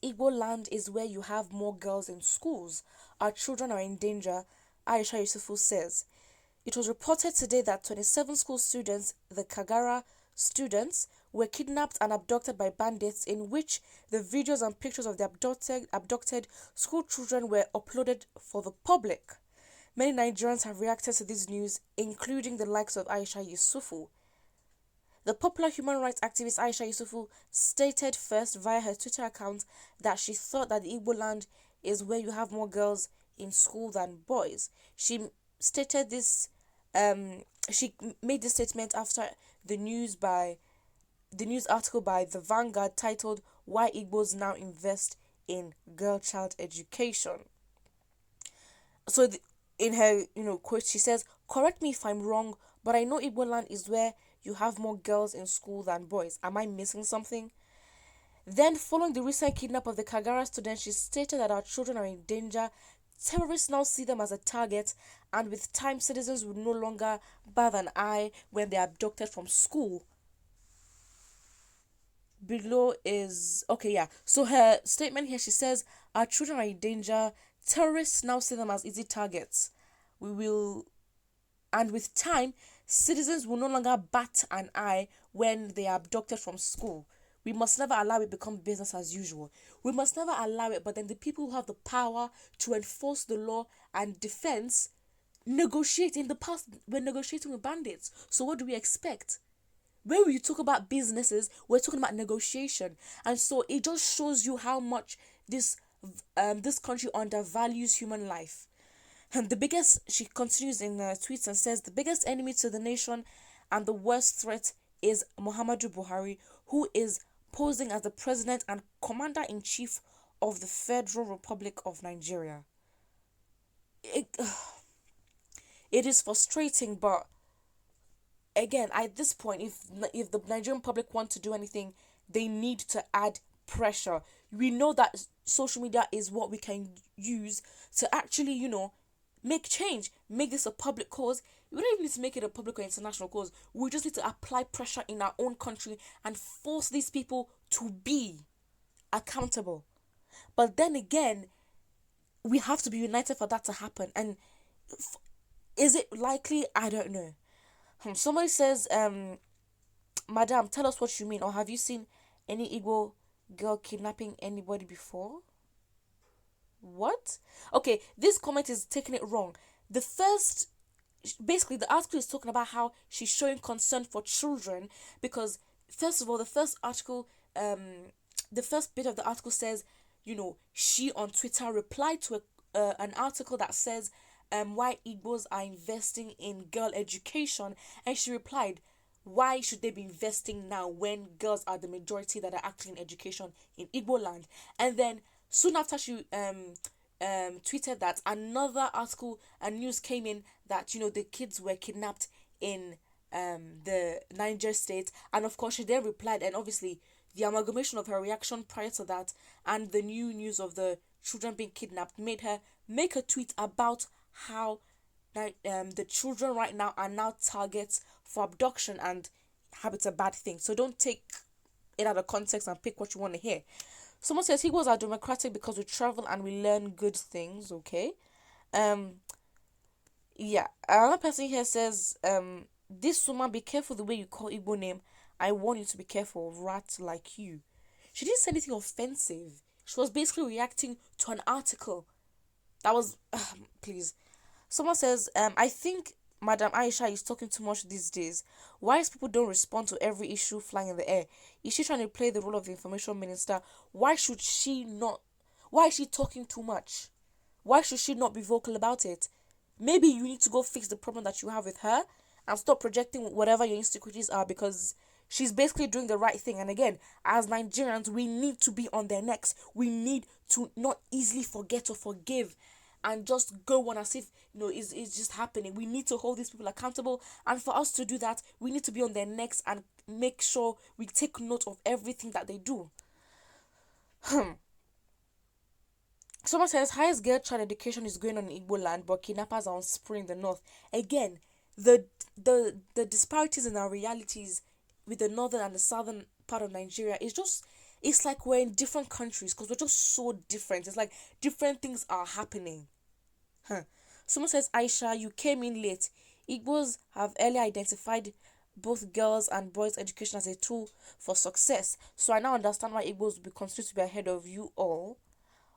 Igbo land is where you have more girls in schools. Our children are in danger, Aisha Yusufu says. It was reported today that 27 school students, the Kagara students, were kidnapped and abducted by bandits, in which the videos and pictures of the abducted school children were uploaded for the public. Many Nigerians have reacted to this news, including the likes of Aisha Yusufu. The popular human rights activist Aisha Yusufu stated first via her Twitter account that she thought that the Igbo land is where you have more girls in school than boys. She stated this. She made this statement after the news article by the Vanguard titled "Why Igbos Now Invest in Girl Child Education." So in her quote, she says, "Correct me if I'm wrong, but I know Igbo land is where you have more girls in school than boys. Am I missing something?" Then, following the recent kidnap of the Kagara students, she stated that our children are in danger. Terrorists now see them as a target, and with time, citizens will no longer bat an eye when they are abducted from school. Below is okay, yeah. So her statement here, she says, "Our children are in danger. Terrorists now see them as easy targets. We will, and with time, citizens will no longer bat an eye when they are abducted from school. We must never allow it become business as usual. We must never allow it, but then the people who have the power to enforce the law and defense negotiate. In the past, we're negotiating with bandits. So what do we expect? When we talk about businesses, we're talking about negotiation. And so it just shows you how much this country undervalues human life. And she continues in tweets and says, the biggest enemy to the nation and the worst threat is Muhammadu Buhari, who is posing as the president and commander-in-chief of the Federal Republic of Nigeria. It is frustrating, but again, at this point, if the Nigerian public want to do anything, they need to add pressure. We know that social media is what we can use to actually, make change, make this a public cause. We don't even need to make it a public or international cause. We just need to apply pressure in our own country and force these people to be accountable. But then again, we have to be united for that to happen. And is it likely? I don't know. Somebody says, Madam, tell us what you mean. Or have you seen any Igbo girl kidnapping anybody before? What? Okay, this comment is taking it wrong. Basically, the article is talking about how she's showing concern for children because, first of all, the first bit of the article says, she on Twitter replied to an article that says, why Igbos are investing in girl education, and she replied, why should they be investing now when girls are the majority that are actually in education in Igbo land? And then soon after she tweeted that, another article and news came in that the kids were kidnapped in the Niger state, and of course she then replied, and obviously the amalgamation of her reaction prior to that and the new news of the children being kidnapped made her make a tweet about how the children right now are now targets for abduction and how it's a bad thing. So don't take it out of context and pick what you want to hear. Someone says Igbos are democratic because we travel and we learn good things. Okay. Yeah. Another person here says, this woman, be careful the way you call Igbo name. I want you to be careful, rat like you. She didn't say anything offensive. She was basically reacting to an article. That was, please. Someone says, I think Madam Aisha is talking too much these days. Why is people don't respond to every issue flying in the air? Is she trying to play the role of the information minister? Why is she talking too much? Why should she not be vocal about it? Maybe you need to go fix the problem that you have with her and stop projecting whatever your insecurities are, because she's basically doing the right thing. And again, as Nigerians, we need to be on their necks. We need to not easily forget or forgive and just go on as if it's just happening. We need to hold these people accountable, and for us to do that, we need to be on their necks and make sure we take note of everything that they do. Someone says highest girl child education is going on in Igbo land, but kidnappers are on spree in the north. Again, the disparities in our realities with the northern and the southern part of Nigeria is just It's like we're in different countries because we're just so different. It's like different things are happening. Huh. Someone says, Aisha, you came in late. Igbos have earlier identified both girls and boys' education as a tool for success. So I now understand why Igbos will be considered to be ahead of you all.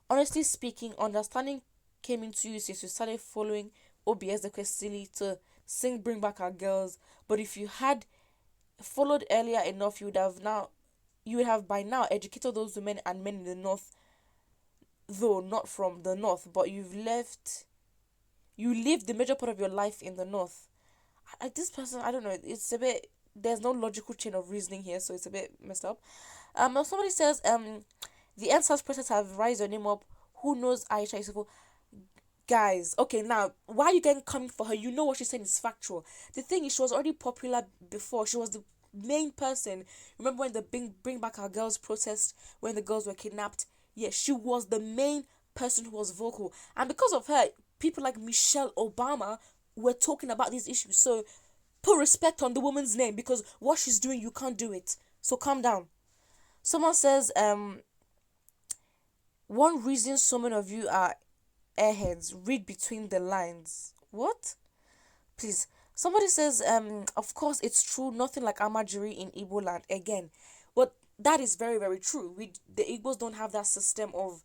Honestly speaking, understanding came into you since you started following OBS the Kwesili to sing Bring Back Our Girls. But if you had followed earlier enough, you would have by now educated those women and men in the north, though not from the north, but you lived the major part of your life in the north. This person, I don't know, it's a bit, there's no logical chain of reasoning here, so it's a bit messed up. Somebody says, the NSAS process have raised your name up. Who knows Aisha Yusufu? Guys, okay, now, why are you getting coming for her? You know what she's saying is factual. The thing is, she was already popular before. She was the main person. Remember when the Bring Back Our Girls protest, when the girls were kidnapped? Yeah, she was the main person who was vocal. And because of her, people like Michelle Obama were talking about these issues. So put respect on the woman's name, because what she's doing, you can't do it. So calm down. Someone says, one reason so many of you are airheads, read between the lines. What? Please. Somebody says, of course it's true, nothing like Amajiri in Igbo land. Again, but that is very, very true. The Igbos don't have that system of,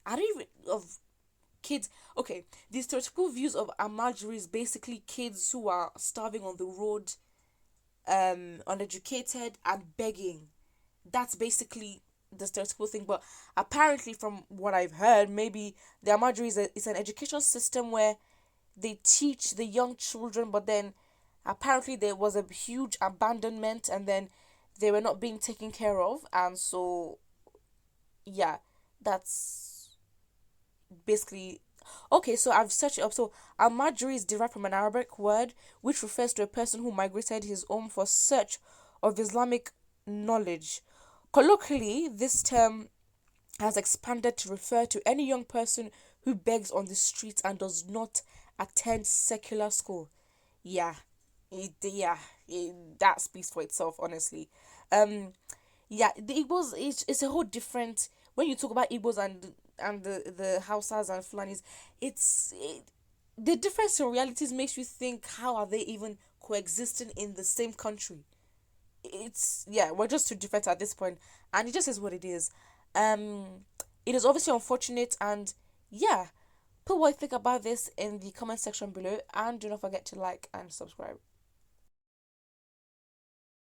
I don't even, of kids. Okay, the stereotypical views of Amajiri is basically kids who are starving on the road, uneducated and begging. That's basically the stereotypical thing. But apparently, from what I've heard, maybe the Amajiri is an education system where they teach the young children, but then apparently there was a huge abandonment, and then they were not being taken care of, and so yeah, that's basically okay. So I've searched it up. So Al-Majri is derived from an Arabic word which refers to a person who migrated his home for search of Islamic knowledge. Colloquially, this term has expanded to refer to any young person who begs on the streets and does not attend secular school. Yeah, that speaks for itself, honestly. Um, yeah, the Igbos it's a whole different. When you talk about Igbos and the Hausas and Fulanis, the difference in realities makes you think, how are they even coexisting in the same country? It's, yeah, we're just too different at this point, and it just is what it is. Um, it is obviously unfortunate, and yeah, put what you think about this in the comment section below, and do not forget to like and subscribe.